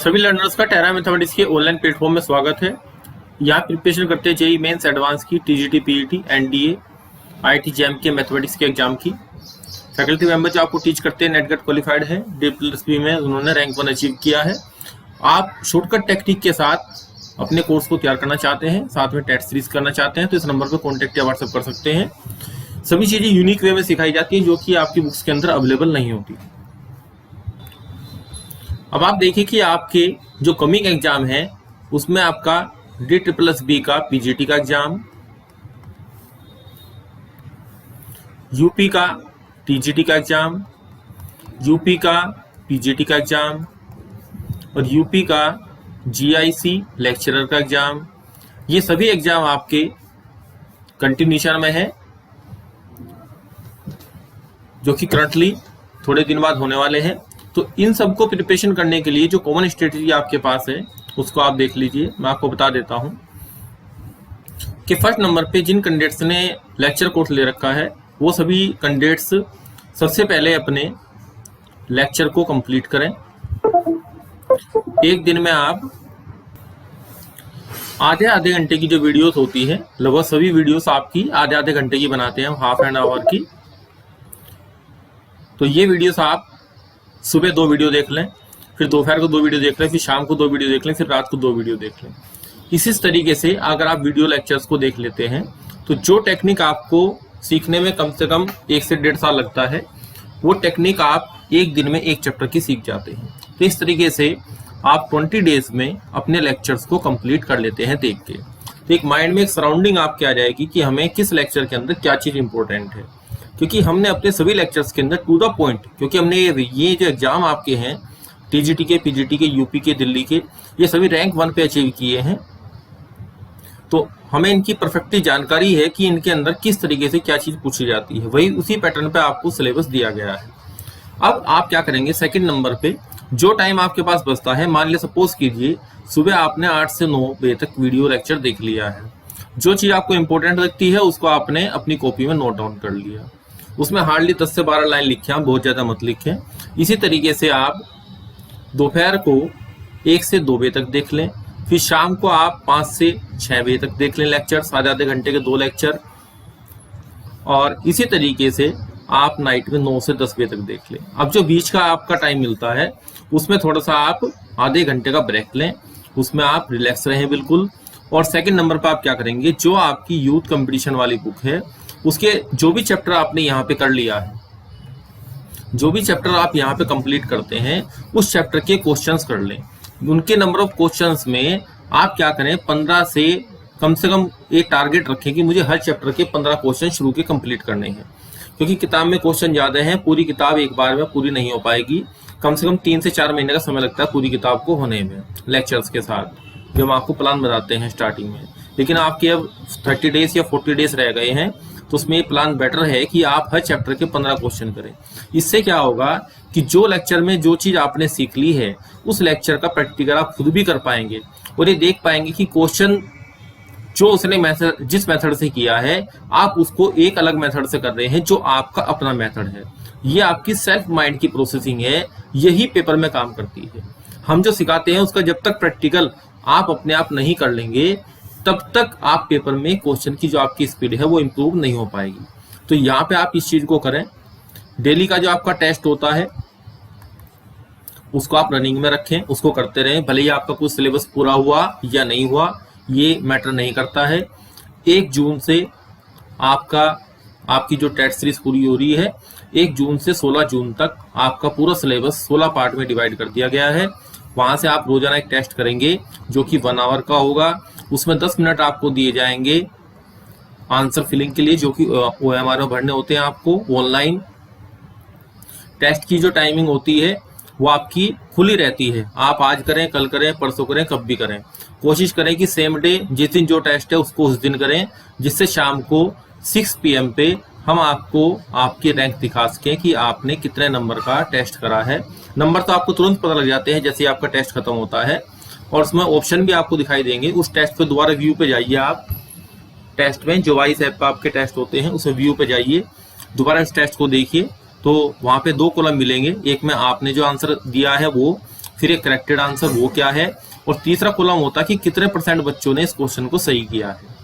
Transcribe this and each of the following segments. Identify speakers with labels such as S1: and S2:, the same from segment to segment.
S1: सभी लर्नर्स का टेरा मैथमेटिक्स के ऑनलाइन प्लेटफॉर्म में स्वागत है। यहाँ प्रिपरेशन करते हैं जेईई मेंस एडवांस की, TGT, PET, NDA, IIT jam के मैथमेटिक्स के एग्जाम की। फैकल्टी मेंबर जो आपको टीच करते हैं नेटगेट क्वालिफाइड है, DSP में उन्होंने रैंक 1 अचीव किया है। आप शॉर्टकट टेक्निक के साथ अपने कोर्स को तैयार करना चाहते हैं, साथ में टेस्ट सीरीज करना चाहते हैं, तो इस नंबर पर कॉन्टैक्ट या व्हाट्सएप कर सकते हैं। सभी चीजें यूनिक वे में सिखाई जाती है जो कि आपकी बुक्स के अंदर अवेलेबल नहीं होती। अब आप देखिए कि आपके जो कमिंग एग्जाम है उसमें आपका DSSB का पीजीटी का एग्जाम, यूपी का टीजीटी का एग्जाम, यूपी का पीजीटी का एग्जाम और यूपी का जीआईसी लेक्चरर का एग्जाम, ये सभी एग्जाम आपके कंटिन्यूशन में है जो कि करंटली थोड़े दिन बाद होने वाले हैं। तो इन सबको प्रिपरेशन करने के लिए जो कॉमन स्ट्रेटेजी आपके पास है उसको आप देख लीजिए। मैं आपको बता देता हूं कि फर्स्ट नंबर पे जिन कैंडिडेट्स ने लेक्चर कोर्स ले रखा है वो सभी कैंडिडेट्स सबसे पहले अपने लेक्चर को कंप्लीट करें। एक दिन में आप आधे घंटे की जो वीडियोस होती है, लगभग सभी वीडियोस आपकी आधे घंटे की बनाते हैं, हाफ एन आवर की। तो ये वीडियोस आप सुबह 2 वीडियो देख लें, फिर दोपहर को 2 वीडियो देख लें, फिर शाम को 2 वीडियो देख लें, फिर रात को 2 वीडियो देख लें। इसी तरीके से अगर आप वीडियो लेक्चर्स को देख लेते हैं तो जो टेक्निक आपको सीखने में कम से कम 1 से 1.5 साल लगता है, वो टेक्निक आप एक दिन में एक चैप्टर की सीख जाते हैं। तो इस तरीके से आप 20 डेज में अपने लेक्चर्स को कंप्लीट कर लेते हैं देख के। तो एक माइंड में एक सराउंडिंग आपके आ जाएगी कि हमें किस लेक्चर के अंदर क्या चीज़ इंपॉर्टेंट है, क्योंकि हमने अपने सभी लेक्चर्स के अंदर टू द पॉइंट, क्योंकि हमने ये जो एग्जाम आपके हैं टीजीटी के, पीजीटी के, यूपी के, दिल्ली के, ये सभी रैंक 1 पे अचीव किए हैं। तो हमें इनकी परफेक्टली जानकारी है कि इनके अंदर किस तरीके से क्या चीज़ पूछी जाती है, वही उसी पैटर्न पे आपको सिलेबस दिया गया है। अब आप क्या करेंगे, सेकंड नंबर पे जो टाइम आपके पास बचता है, मान लिया सपोज कीजिए सुबह आपने 8 से 9 बजे तक वीडियो लेक्चर देख लिया है, जो चीज़ आपको इंपॉर्टेंट लगती है उसको आपने अपनी कॉपी में नोट डाउन कर लिया, उसमें हार्डली 10 से 12 लाइन लिखें, आप बहुत ज़्यादा मत लिखें। इसी तरीके से आप दोपहर को 1 से 2 बजे तक देख लें, फिर शाम को आप 5 से 6 बजे तक देख लें लेक्चर, आधे घंटे के 2 लेक्चर, और इसी तरीके से आप नाइट में 9 से 10 बजे तक देख लें। अब जो बीच का आपका टाइम मिलता है उसमें थोड़ा सा आप आधे घंटे का ब्रेक लें, उसमें आप रिलैक्स रहें बिल्कुल। और सेकंड नंबर पर आप क्या करेंगे, जो आपकी यूथ कंपटीशन वाली बुक है उसके जो भी चैप्टर आपने यहाँ पे कर लिया है, जो भी चैप्टर आप यहाँ पे कंप्लीट करते हैं उस चैप्टर के क्वेश्चंस कर लें। उनके नंबर ऑफ क्वेश्चंस में आप क्या करें, 15 से कम एक टारगेट रखें कि मुझे हर चैप्टर के 15 क्वेश्चन शुरू के कंप्लीट करने हैं, क्योंकि किताब में क्वेश्चन ज़्यादा हैं, पूरी किताब एक बार में पूरी नहीं हो पाएगी। कम से कम 3 से 4 महीने का समय लगता है पूरी किताब को होने में लेक्चर्स के साथ, जो हम आपको प्लान बताते हैं स्टार्टिंग में। लेकिन आपके अब 30 डेज या 40 डेज रह गए हैं, तो उसमें ये प्लान बेटर है कि आप हर चैप्टर के 15 क्वेश्चन करें। इससे क्या होगा कि जो लेक्चर में जो चीज़ आपने सीख ली है उस लेक्चर का प्रैक्टिकल आप खुद भी कर पाएंगे और ये देख पाएंगे कि क्वेश्चन जो उसने जिस मेथड से किया है आप उसको एक अलग मेथड से कर रहे हैं जो आपका अपना मेथड है। ये आपकी सेल्फ माइंड की प्रोसेसिंग है, यही पेपर में काम करती है। हम जो सिखाते हैं उसका जब तक प्रैक्टिकल आप अपने आप नहीं कर लेंगे तब तक आप पेपर में क्वेश्चन की जो आपकी स्पीड है वो इम्प्रूव नहीं हो पाएगी। तो यहाँ पे आप इस चीज़ को करें। डेली का जो आपका टेस्ट होता है उसको आप रनिंग में रखें, उसको करते रहें, भले ही आपका कुछ सिलेबस पूरा हुआ या नहीं हुआ ये मैटर नहीं करता है। 1 जून से आपकी जो टेस्ट सीरीज पूरी हो रही है, 1 जून से 16 जून तक आपका पूरा सिलेबस 16 पार्ट में डिवाइड कर दिया गया है। वहाँ से आप रोजाना एक टेस्ट करेंगे जो कि 1 आवर का होगा, उसमें 10 मिनट आपको दिए जाएंगे आंसर फिलिंग के लिए, जो कि OMR में भरने होते हैं आपको ऑनलाइन। टेस्ट की जो टाइमिंग होती है वो आपकी खुली रहती है, आप आज करें, कल करें, परसों करें, कब भी करें। कोशिश करें कि सेम डे जिस दिन जो टेस्ट है उसको उस दिन करें, जिससे शाम को 6 PM पे हम आपको आपकी रैंक दिखा सकें कि आपने कितने नंबर का टेस्ट करा है। नंबर तो आपको तुरंत पता लग जाते हैं जैसे आपका टेस्ट खत्म होता है, और उसमें ऑप्शन भी आपको दिखाई देंगे। उस टेस्ट पे दोबारा व्यू पे जाइए, आप टेस्ट में जो वाइस ऐप पे आपके टेस्ट होते हैं उस व्यू पे जाइए, दोबारा इस टेस्ट को देखिए। तो वहाँ पे 2 कॉलम मिलेंगे, एक में आपने जो आंसर दिया है वो, फिर एक करेक्टेड आंसर वो क्या है, और तीसरा कॉलम होता है कि कितने % बच्चों ने इस क्वेश्चन को सही किया है,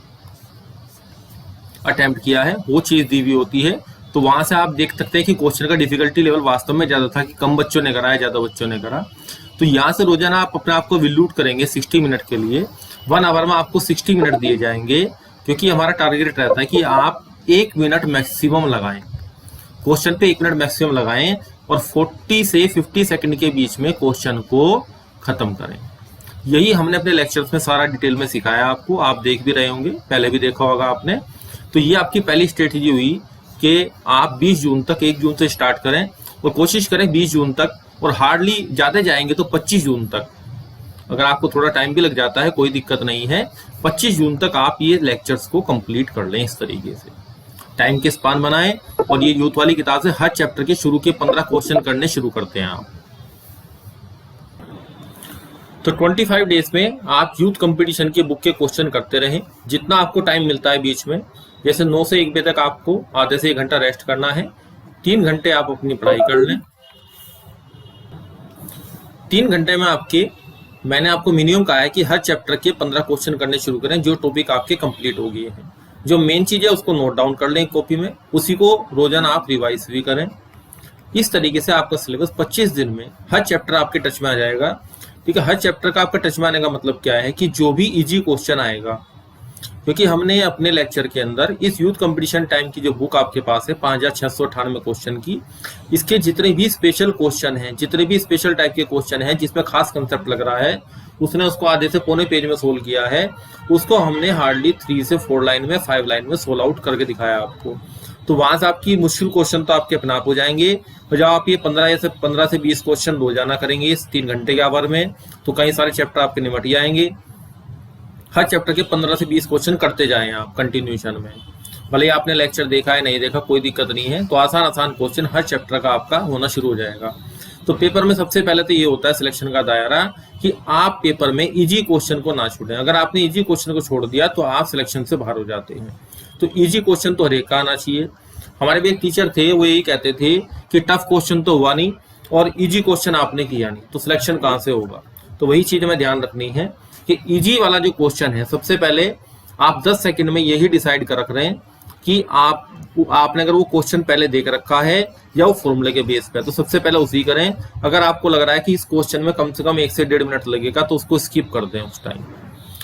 S1: अटेम्प्ट किया है, वो चीज दी हुई होती है। तो वहां से आप देख सकते हैं कि क्वेश्चन का डिफिकल्टी लेवल वास्तव में ज्यादा था कि कम बच्चों ने करा है, ज्यादा बच्चों ने करा। तो यहाँ से रोजाना आप अपने आप को विल्यूट करेंगे 60 मिनट के लिए। 1 आवर में आपको 60 मिनट दिए जाएंगे, क्योंकि हमारा टारगेट रहता है कि आप 1 मिनट मैक्सिमम लगाएं, क्वेश्चन पे 1 मिनट मैक्सिमम लगाएं और 40 से 50 सेकंड के बीच में क्वेश्चन को खत्म करें। यही हमने अपने लेक्चर्स में सारा डिटेल में सिखाया आपको, आप देख भी रहे होंगे, पहले भी देखा होगा आपने। तो ये आपकी पहली स्ट्रेटेजी हुई कि आप 20 जून तक, 1 जून से स्टार्ट करें और कोशिश करें 20 जून तक, और हार्डली ज्यादा जाएंगे तो 25 जून तक। अगर आपको थोड़ा टाइम भी लग जाता है कोई दिक्कत नहीं है, 25 जून तक आप ये लेक्चर्स को कंप्लीट कर लें। इस तरीके से टाइम के स्पान बनाएं और ये यूथ वाली किताब से हर चैप्टर के शुरू के 15 क्वेश्चन करने शुरू करते हैं आप। तो 25 डेज में आप यूथ कंपटीशन के बुक के क्वेश्चन करते रहें, जितना आपको टाइम मिलता है बीच में। जैसे 9 से 1 बजे तक आपको आधे से 1 घंटा रेस्ट करना है, 3 घंटे आप अपनी पढ़ाई कर लें। 3 घंटे में मैंने आपको मिनिमम कहा है कि हर चैप्टर के 15 क्वेश्चन करने शुरू करें, जो टॉपिक आपके कंप्लीट हो गए हैं। जो मेन चीज है उसको नोट डाउन कर लें कॉपी में, उसी को रोजाना आप रिवाइज भी करें। इस तरीके से आपका सिलेबस 25 दिन में हर चैप्टर आपके टच में आ जाएगा। ठीक है, हर चैप्टर का आपका टच में आने का मतलब क्या है कि जो भी इजी क्वेश्चन आएगा, क्योंकि हमने अपने लेक्चर के अंदर इस यूथ कंपटीशन टाइम की जो बुक आपके पास है 5698 क्वेश्चन की, इसके जितने भी स्पेशल क्वेश्चन हैं, जितने भी स्पेशल टाइप के क्वेश्चन हैं जिसमें खास कंसेप्ट लग रहा है, उसने उसको आधे से पौने पेज में सोल्व किया है। उसको हमने हार्डली 3 से 4 लाइन में, 5 लाइन में सोल्व आउट करके दिखाया आपको। तो वहां से आपकी मुश्किल क्वेश्चन तो आपके अपने आप हो जाएंगे। और जब आप ये 15 से 20 क्वेश्चन रोजाना करेंगे इस 3 घंटे के आवर में, तो कई सारे चैप्टर आपके निपट जाएंगे। हर चैप्टर के 15 से 20 क्वेश्चन करते जाएं आप कंटिन्यूशन में। भले आपने लेक्चर देखा है नहीं देखा कोई दिक्कत नहीं है, तो आसान आसान क्वेश्चन हर चैप्टर का आपका होना शुरू हो जाएगा। तो पेपर में सबसे पहले तो ये होता है सिलेक्शन का दायरा कि आप पेपर में इजी क्वेश्चन को ना छोड़ें। अगर आपने इजी क्वेश्चन को छोड़ दिया तो आप सिलेक्शन से बाहर हो जाते हैं। तो इजी क्वेश्चन तो हर एक का आना चाहिए। हमारे भी एक टीचर थे, वो यही कहते थे कि टफ क्वेश्चन तो हुआ नहीं और इजी क्वेश्चन आपने किया नहीं, तो सिलेक्शन कहाँ से होगा। तो वही चीज हमें ध्यान रखनी है कि इजी वाला जो क्वेश्चन है, सबसे पहले आप 10 सेकंड में यही डिसाइड कर रख रहे हैं कि आपने अगर वो क्वेश्चन पहले देख रखा है या वो फॉर्मूले के बेस पे, तो सबसे पहले उसी करें। अगर आपको लग रहा है कि इस क्वेश्चन में कम से कम 1 से 1.5 मिनट लगेगा, तो उसको स्किप कर दें। उस टाइम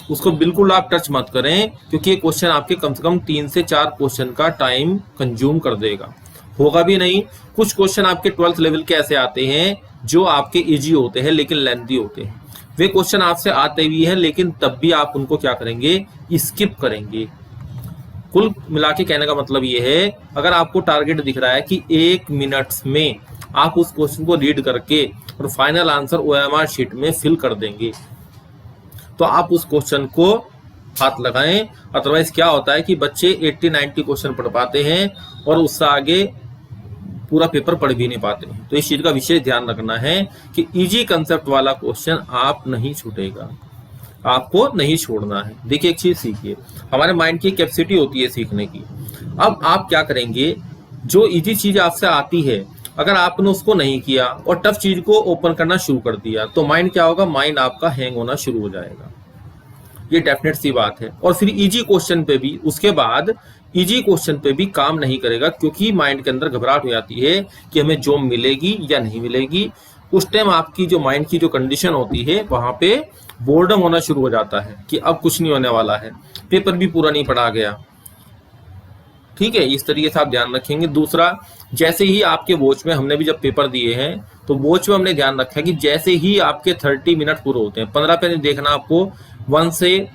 S1: उसको बिल्कुल आप टच मत करें, क्योंकि ये क्वेश्चन आपके कम से कम 3 से 4 क्वेश्चन का टाइम कंज्यूम कर देगा। होगा भी नहीं। कुछ क्वेश्चन आपके 12th लेवल के ऐसे आते हैं जो आपके इजी होते हैं लेकिन लेंथी होते हैं। वे क्वेश्चन आपसे आते भी हैं, लेकिन तब भी आप उनको क्या करेंगे, स्किप करेंगे। कुल मिला के कहने का मतलब ये है, अगर आपको टारगेट दिख रहा है कि 1 मिनट में आप उस क्वेश्चन को रीड करके और फाइनल आंसर OMR शीट में फिल कर देंगे, तो आप उस क्वेश्चन को हाथ लगाएं। अदरवाइज क्या होता है कि बच्चे 80-90 क्वेश्चन पढ़ पाते हैं और उससे आगे पूरा पेपर पढ़ भी नहीं पाते हैं। तो इस चीज का विशेष ध्यान रखना है कि इजी कंसेप्ट वाला क्वेश्चन आप नहीं छूटेगा, आपको नहीं छोड़ना है। देखिए एक चीज सीखिए, हमारे माइंड की कैपेसिटी होती है सीखने की। अब आप क्या करेंगे, जो इजी चीज आपसे आती है अगर आपने उसको नहीं किया और टफ चीज को ओपन करना शुरू कर दिया, तो माइंड क्या होगा, माइंड आपका हैंग होना शुरू हो जाएगा। ये डेफिनेट सी बात है। और फिर इजी क्वेश्चन पे भी, उसके बाद इजी क्वेश्चन पे भी काम नहीं करेगा, क्योंकि माइंड के अंदर घबराहट हो जाती है कि हमें जॉब मिलेगी या नहीं मिलेगी। उस टाइम आपकी जो माइंड की जो कंडीशन होती है, वहां पे बोर्डम होना शुरू हो जाता है कि अब कुछ नहीं होने वाला है, पेपर भी पूरा नहीं पढ़ा गया। ठीक है, इस तरीके से आप ध्यान रखेंगे। दूसरा, जैसे ही आपके वॉच में, हमने भी जब पेपर दिए हैं तो वॉच में हमने ध्यान रखा कि जैसे ही आपके 30 मिनट पूरे होते हैं, 15 पे नहीं देखना आपको, 1 से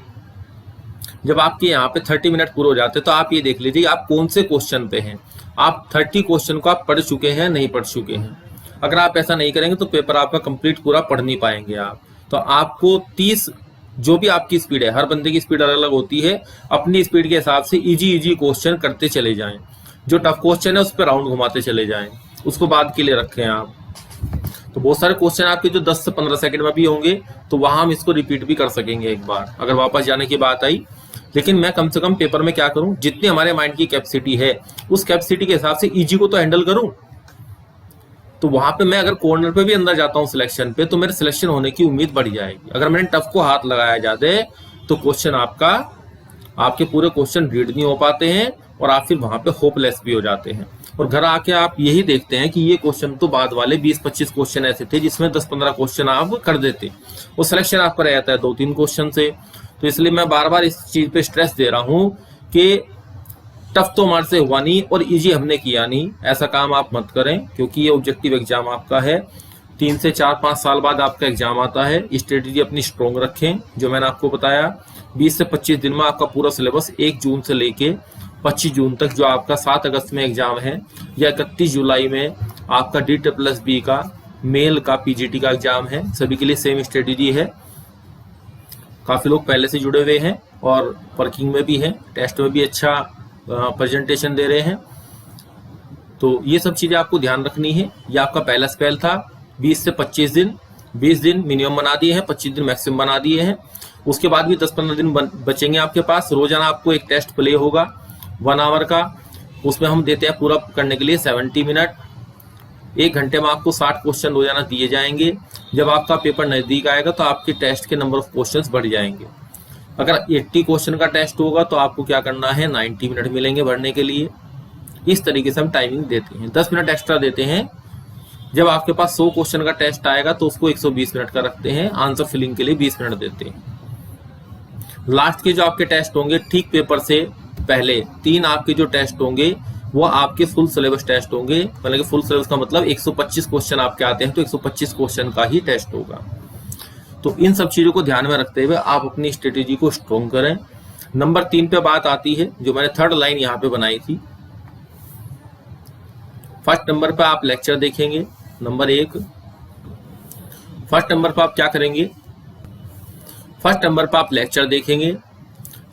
S1: जब आपके यहाँ पे 30 मिनट पूरे हो जाते हैं, तो आप ये देख लीजिए आप कौन से क्वेश्चन पे हैं। आप 30 क्वेश्चन को आप पढ़ चुके हैं, नहीं पढ़ चुके हैं। अगर आप ऐसा नहीं करेंगे तो पेपर आपका कंप्लीट पूरा पढ़ नहीं पाएंगे आप। तो आपको 30, जो भी आपकी स्पीड है, हर बंदे की स्पीड अलग अलग होती है, अपनी स्पीड के हिसाब से इजी क्वेश्चन करते चले जाएं। जो टफ क्वेश्चन है उस पर राउंड घुमाते चले जाएं, उसको बाद के लिए रखें आप। तो बहुत सारे क्वेश्चन आपके जो 10 से 15 सेकंड में भी होंगे, तो वहां हम इसको रिपीट भी कर सकेंगे एक बार अगर वापस जाने की बात आई। लेकिन मैं कम से कम पेपर में क्या करूं, जितनी हमारे माइंड की कैपेसिटी है उस कैपेसिटी के हिसाब से इजी को तो हैंडल करूं। तो वहां पे मैं अगर कॉर्नर पे भी अंदर जाता हूँ सिलेक्शन पे, तो मेरे सिलेक्शन होने की उम्मीद बढ़ जाएगी। अगर मैंने टफ को हाथ लगाया जाते तो क्वेश्चन आपके पूरे क्वेश्चन रीड नहीं हो पाते हैं और आप फिर वहां पे होपलेस भी हो जाते हैं। और घर आके आप यही देखते हैं कि ये क्वेश्चन तो बाद वाले 20-25 क्वेश्चन ऐसे थे जिसमें 10-15 क्वेश्चन आप कर देते, वो सिलेक्शन आपका रह जाता है 2-3 क्वेश्चन से। तो इसलिए मैं बार बार इस चीज पे स्ट्रेस दे रहा हूं कि टफ तो हमारे से हुआ नहीं और इजी हमने किया नहीं, ऐसा काम आप मत करें, क्योंकि ये ऑब्जेक्टिव एग्जाम आपका है। 3 से 4-5 साल बाद आपका एग्जाम आता है। स्ट्रेटेजी अपनी स्ट्रॉन्ग रखें, जो मैंने आपको बताया। 20 से 25 दिन में आपका पूरा सिलेबस 1 जून से लेके 25 जून तक, जो आपका 7 अगस्त में एग्जाम है, या 31 जुलाई में आपका DSSB का मेल का PGT का एग्जाम है। सभी के लिए सेम स्ट्रेटेजी है। काफी लोग पहले से जुड़े हुए हैं और वर्किंग में भी हैं, टेस्ट में भी अच्छा प्रेजेंटेशन दे रहे हैं। तो ये सब चीजें आपको ध्यान रखनी है। ये आपका पहला स्पेल था। 20 से 25 दिन, 20 दिन मिनिमम बना दिए हैं, 25 दिन मैक्सिमम बना दिए हैं। उसके बाद भी 10-15 दिन बचेंगे आपके पास। रोजाना आपको एक टेस्ट प्ले होगा 1 आवर का, उसमें हम देते हैं पूरा करने के लिए 70 मिनट। 1 घंटे में आपको 60 क्वेश्चन रोजाना दिए जाएंगे। जब आपका पेपर नजदीक आएगा तो आपके टेस्ट के नंबर ऑफ क्वेश्चंस बढ़ जाएंगे। अगर 80 क्वेश्चन का टेस्ट होगा तो आपको क्या करना है, 90 मिनट मिलेंगे भरने के लिए। इस तरीके से हम टाइमिंग देते हैं। 10 मिनट एक्स्ट्रा देते हैं। जब आपके पास 100 क्वेश्चन का टेस्ट आएगा तो उसको 120 मिनट का रखते हैं। आंसर फिलिंग के लिए 20 मिनट देते हैं। लास्ट के जो आपके टेस्ट होंगे ठीक पेपर से पहले 3 आपके जो टेस्ट होंगे वो आपके फुल सिलेबस टेस्ट होंगे। मतलब कि फुल सिलेबस का मतलब 125 क्वेश्चन आपके आते हैं तो 125 क्वेश्चन का ही टेस्ट होगा। तो इन सब चीजों को ध्यान में रखते हुए आप अपनी स्ट्रेटेजी को स्ट्रॉन्ग करें। नंबर 3 पे बात आती है, जो मैंने 3rd लाइन यहाँ पे बनाई थी। फर्स्ट नंबर पे आप लेक्चर देखेंगे। नंबर 1, फर्स्ट नंबर पे आप क्या करेंगे, फर्स्ट नंबर पे आप लेक्चर देखेंगे।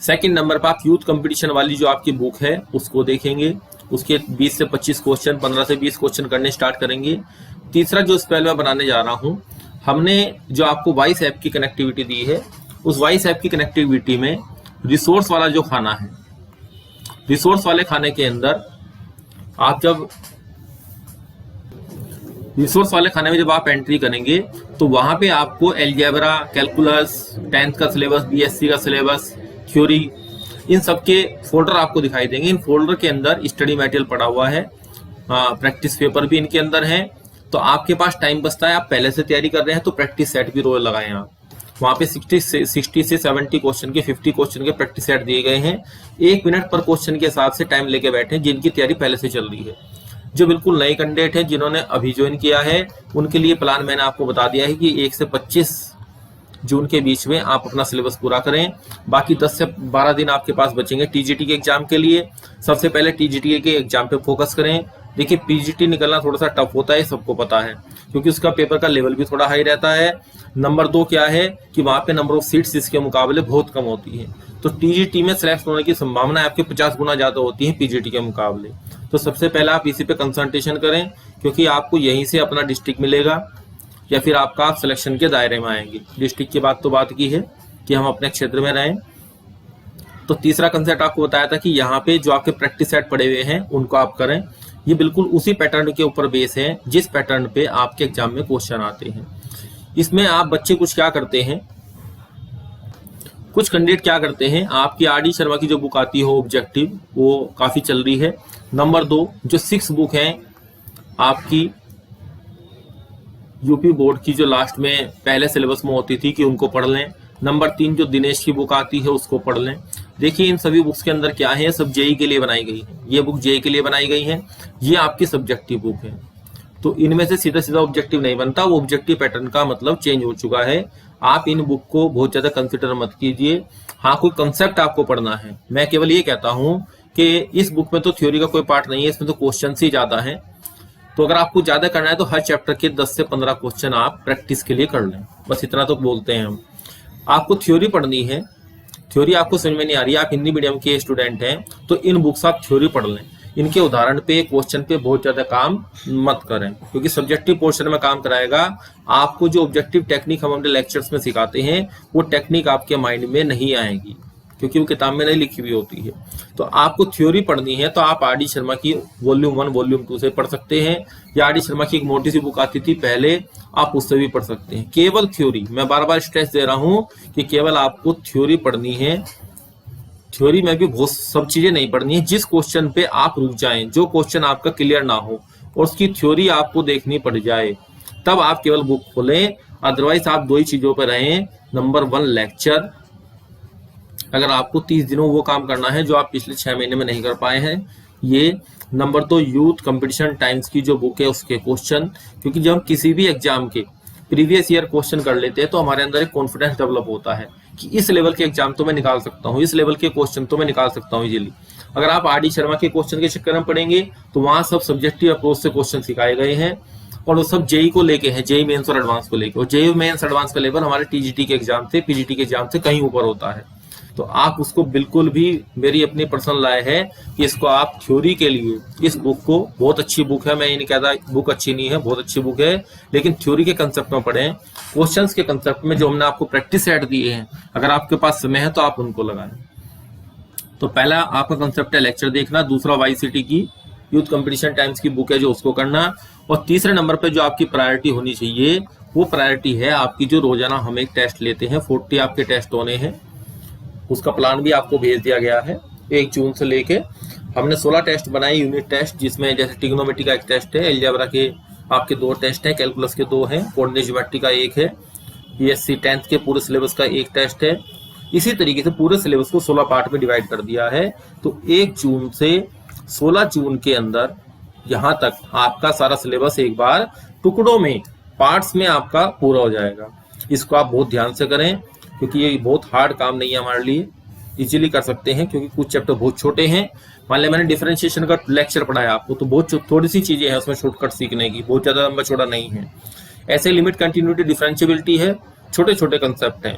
S1: सेकंड नंबर पे आप यूथ कंपटीशन वाली जो आपकी बुक है उसको देखेंगे। उसके 20 से 25 क्वेश्चन, 15 से 20 क्वेश्चन करने स्टार्ट करेंगे। तीसरा जो स्पेल मैं बनाने जा रहा हूं, हमने जो आपको वॉइस ऐप की कनेक्टिविटी दी है, उस वॉइस ऐप की कनेक्टिविटी में रिसोर्स वाला जो खाना है, रिसोर्स वाले खाने के अंदर आप जब रिसोर्स वाले खाने में जब आप एंट्री करेंगे तो वहां पे आपको एलजेब्रा, कैलकुलस, 10th का सिलेबस, BSc का सिलेबस, थ्योरी, इन सब के फोल्डर आपको दिखाई देंगे। इन फोल्डर के अंदर स्टडी मटेरियल पड़ा हुआ है, प्रैक्टिस पेपर भी इनके अंदर है। तो आपके पास टाइम बचता है, आप पहले से तैयारी कर रहे हैं तो प्रैक्टिस सेट भी रोज लगाएं आप। वहां पे 60 से 70 क्वेश्चन के, 50 क्वेश्चन के प्रैक्टिस सेट दिए गए हैं। 1 मिनट पर क्वेश्चन के हिसाब से टाइम लेके बैठे, जिनकी तैयारी पहले से चल रही है। जो बिल्कुल नए कैंडिडेट हैं, जिन्होंने अभी ज्वाइन किया है, उनके लिए प्लान मैंने आपको बता दिया है कि 1 से 25 जून के बीच में आप अपना सिलेबस पूरा करें। बाकी 10 से 12 दिन आपके पास बचेंगे TGT के एग्जाम के लिए। सबसे पहले TGT के एग्जाम पे फोकस करें। देखिए PGT निकलना थोड़ा सा टफ होता है, सबको पता है, क्योंकि उसका पेपर का लेवल भी थोड़ा हाई रहता है। नंबर 2 क्या है कि वहां पे नंबर ऑफ सीट्स इसके मुकाबले बहुत कम होती है। तो TGT में सिलेक्ट होने की संभावना आपके 50 गुना ज्यादा होती है PGT के मुकाबले। तो सबसे पहले आप इसी पे कंसंट्रेशन करें, क्योंकि आपको यहीं से अपना डिस्ट्रिक्ट मिलेगा या फिर आपका आप सिलेक्शन के दायरे में आएंगे। डिस्ट्रिक्ट की बात तो बात की है कि हम अपने क्षेत्र में रहें। तो तीसरा कंसेप्ट आपको बताया था कि यहाँ पे जो आपके प्रैक्टिस सेट पड़े हुए हैं उनको आप करें। ये बिल्कुल उसी पैटर्न के ऊपर बेस है जिस पैटर्न पे आपके एग्जाम में क्वेश्चन आते हैं। इसमें आप बच्चे कुछ क्या करते हैं, कुछ कैंडिडेट क्या करते हैं, आपकी RD शर्मा की जो बुक आती है ऑब्जेक्टिव, वो काफी चल रही है। नंबर 2 जो 6 बुक है आपकी यूपी बोर्ड की, जो लास्ट में पहले सिलेबस में होती थी कि उनको पढ़ लें। नंबर 3 जो दिनेश की बुक आती है उसको पढ़ लें। देखिए इन सभी बुक्स के अंदर क्या है, सब JEE के लिए बनाई गई है। ये बुक JEE के लिए बनाई गई है, ये आपकी सब्जेक्टिव बुक है। तो इनमें से सीधा सीधा ऑब्जेक्टिव नहीं बनता, वो ऑब्जेक्टिव पैटर्न का मतलब चेंज हो चुका है। आप इन बुक को बहुत ज्यादा कंसिडर मत कीजिए। हाँ, कोई कंसेप्ट आपको पढ़ना है। मैं केवल ये कहता हूं कि इस बुक में तो थ्योरी का कोई पार्ट नहीं है, इसमें तो क्वेश्चन ही ज्यादा है। तो अगर आपको ज्यादा करना है तो हर चैप्टर के 10 से 15 क्वेश्चन आप प्रैक्टिस के लिए कर लें। बस इतना तो बोलते हैं हम। आपको थ्योरी पढ़नी है, थ्योरी आपको समझ में नहीं आ रही है, आप हिंदी मीडियम के स्टूडेंट हैं, तो इन बुक्स आप थ्योरी पढ़ लें। इनके उदाहरण पे, क्वेश्चन पे बहुत ज्यादा काम मत करें, क्योंकि सब्जेक्टिव पोर्शन में काम कराएगा। आपको जो ऑब्जेक्टिव टेक्निक हम अपने लेक्चर्स में सिखाते हैं वो टेक्निक आपके माइंड में नहीं आएगी, क्योंकि वो किताब में नहीं लिखी हुई होती है। तो आपको थ्योरी पढ़नी है तो आप आर डी शर्मा की वॉल्यूम 1 वॉल्यूम 2 से पढ़ सकते हैं, या आर डी शर्मा की एक मोटी सी बुक आती थी पहले, आप उससे भी पढ़ सकते हैं। केवल थ्योरी, मैं बार बार स्ट्रेस दे रहा हूं कि केवल आपको थ्योरी पढ़नी है। थ्योरी में भी बहुत सब चीजें नहीं पढ़नी है। जिस क्वेश्चन पे आप रुक जाएं, जो क्वेश्चन आपका क्लियर ना हो और उसकी थ्योरी आपको देखनी पड़ जाए, तब आप केवल बुक खोलें। अदरवाइज आप दो ही चीजों पर रहें। नंबर 1 लेक्चर, अगर आपको 30 दिनों वो काम करना है जो आप पिछले 6 महीने में नहीं कर पाए हैं, ये। नंबर 2 यूथ कंपटीशन टाइम्स की जो बुक है उसके क्वेश्चन, क्योंकि जब हम किसी भी एग्जाम के प्रीवियस ईयर क्वेश्चन कर लेते हैं तो हमारे अंदर एक कॉन्फिडेंस डेवलप होता है कि इस लेवल के एग्जाम तो मैं निकाल सकता हूँ, इस लेवल के क्वेश्चन तो मैं निकाल सकता हूँ इजीली। अगर आप आर डी शर्मा के क्वेश्चन के चक्कर में पढ़ेंगे तो वहां सब सब्जेक्टिव अप्रोच से क्वेश्चन सिखाए गए हैं और वो सब जेई को लेके हैं, जेई मेंस और एडवांस को लेके। और जेई मेंस एडवांस का लेवल हमारे टीजीटी के एग्जाम से, पीजीटी के एग्जाम से कहीं ऊपर होता है। तो आप उसको बिल्कुल भी, मेरी अपनी पर्सनल राय है कि इसको आप थ्योरी के लिए, इस बुक को, बहुत अच्छी बुक है, मैं ये नहीं कहता बुक अच्छी नहीं है, बहुत अच्छी बुक है, लेकिन थ्योरी के कंसेप्ट में पढ़ें। क्वेश्चंस के कंसेप्ट में जो हमने आपको प्रैक्टिस सेट दिए हैं, अगर आपके पास समय है तो आप उनको लगाएं। तो पहला आपका कंसेप्ट है लेक्चर देखना, दूसरा वाईसीटी की यूथ कंपटीशन टाइम्स की बुक है जो उसको करना, और तीसरे नंबर पे जो आपकी प्रायोरिटी होनी चाहिए वो प्रायोरिटी है आपकी जो रोजाना हम एक टेस्ट लेते हैं, 40 आपके टेस्ट होने हैं। उसका प्लान भी आपको भेज दिया गया है 1 जून से लेके। हमने 16 टेस्ट बनाए यूनिट टेस्ट, जिसमें जैसे ट्रिग्नोमेट्री का एक टेस्ट है, अलजेब्रा के आपके 2 टेस्ट हैं, कैलकुलस के 2 हैं, कोऑर्डिनेट ज्योमेट्री का 1 है, बीएससी 10th के पूरे सिलेबस का 1 टेस्ट है। इसी तरीके से पूरे सिलेबस को 16 पार्ट में डिवाइड कर दिया है। तो 1 जून से 16 जून के अंदर यहाँ तक आपका सारा सिलेबस एक बार टुकड़ों में, पार्ट्स में आपका पूरा हो जाएगा। इसको आप बहुत ध्यान से करें, क्योंकि ये बहुत हार्ड काम नहीं है हमारे लिए, इजीली कर सकते हैं, क्योंकि कुछ चैप्टर बहुत छोटे हैं। मान लिया मैंने डिफरेंशिएशन का लेक्चर पढ़ाया आपको, तो बहुत थोड़ी सी चीजें हैं उसमें शॉर्टकट सीखने की, बहुत ज्यादा लंबा चौड़ा नहीं है। ऐसे लिमिट, कंटिन्यूटी, डिफरेंशिएबिलिटी है, छोटे छोटे कंसेप्ट हैं।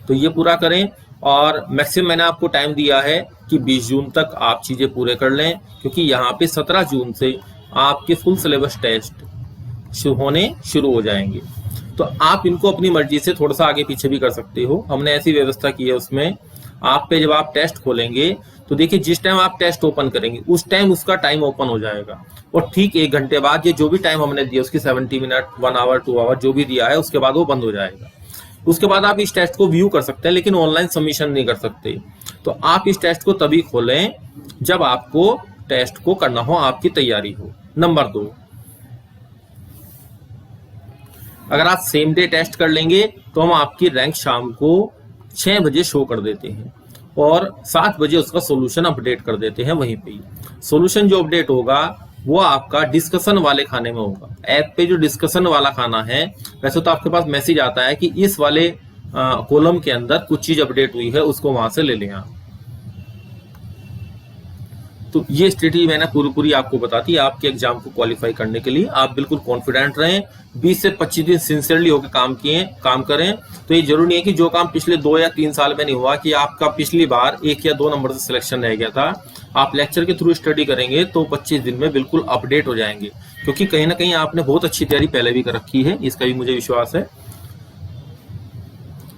S1: तो ये पूरा करें, और मैक्सिमम मैंने आपको टाइम दिया है कि 20 जून तक आप चीजें पूरे कर लें, क्योंकि यहाँ पे 17 जून से आपके फुल सिलेबस टेस्ट होने शुरू हो जाएंगे। तो आप इनको अपनी मर्जी से थोड़ा सा आगे पीछे भी कर सकते हो, हमने ऐसी व्यवस्था की है उसमें। आप पे जब आप टेस्ट खोलेंगे तो देखिए, जिस टाइम आप टेस्ट ओपन करेंगे उस टाइम उसका टाइम ओपन हो जाएगा, और ठीक 1 घंटे बाद ये जो भी टाइम हमने दिया उसकी 70 मिनट, 1 आवर, 2 आवर जो भी दिया है, उसके बाद वो बंद हो जाएगा। उसके बाद आप इस टेस्ट को व्यू कर सकते हैं, लेकिन ऑनलाइन सबमिशन नहीं कर सकते। तो आप इस टेस्ट को तभी खोलें जब आपको टेस्ट को करना हो, आपकी तैयारी हो। नंबर 2, अगर आप सेम डे टेस्ट कर लेंगे तो हम आपकी रैंक शाम को 6 बजे शो कर देते हैं, और 7 बजे उसका सॉल्यूशन अपडेट कर देते हैं वहीं पे ही। सॉल्यूशन जो अपडेट होगा वो आपका डिस्कशन वाले खाने में होगा। ऐप पे जो डिस्कशन वाला खाना है, वैसे तो आपके पास मैसेज आता है कि इस वाले कॉलम के अंदर कुछ चीज अपडेट हुई है, उसको वहां से ले लें आप। तो ये स्ट्रेटेजी मैंने पूरी आपको बता दी आपके एग्जाम को क्वालिफाई करने के लिए। आप बिल्कुल कॉन्फिडेंट रहें, 20 से 25 दिन सिंसियरली होकर काम करें। तो ये जरूरी नहीं है कि जो काम पिछले 2 या 3 साल में नहीं हुआ, कि आपका पिछली बार 1 या 2 नंबर से सिलेक्शन रह गया था, आप लेक्चर के थ्रू स्टडी करेंगे तो 25 दिन में बिल्कुल अपडेट हो जाएंगे, क्योंकि कहीं ना कहीं आपने बहुत अच्छी तैयारी पहले भी कर रखी है, इसका भी मुझे विश्वास है।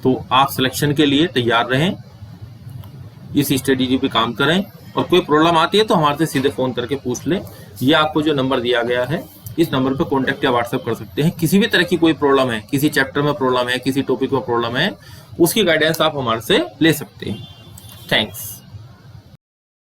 S1: तो आप सिलेक्शन के लिए तैयार रहें, इस स्ट्रेटेजी पे काम करें, और कोई प्रॉब्लम आती है तो हमारे से सीधे फोन करके पूछ लें। ये आपको जो नंबर दिया गया है, इस नंबर पे कांटेक्ट या व्हाट्सएप कर सकते हैं। किसी भी तरह की कोई प्रॉब्लम है, किसी चैप्टर में प्रॉब्लम है, किसी टॉपिक में प्रॉब्लम है, उसकी गाइडेंस आप हमारे से ले सकते हैं। थैंक्स।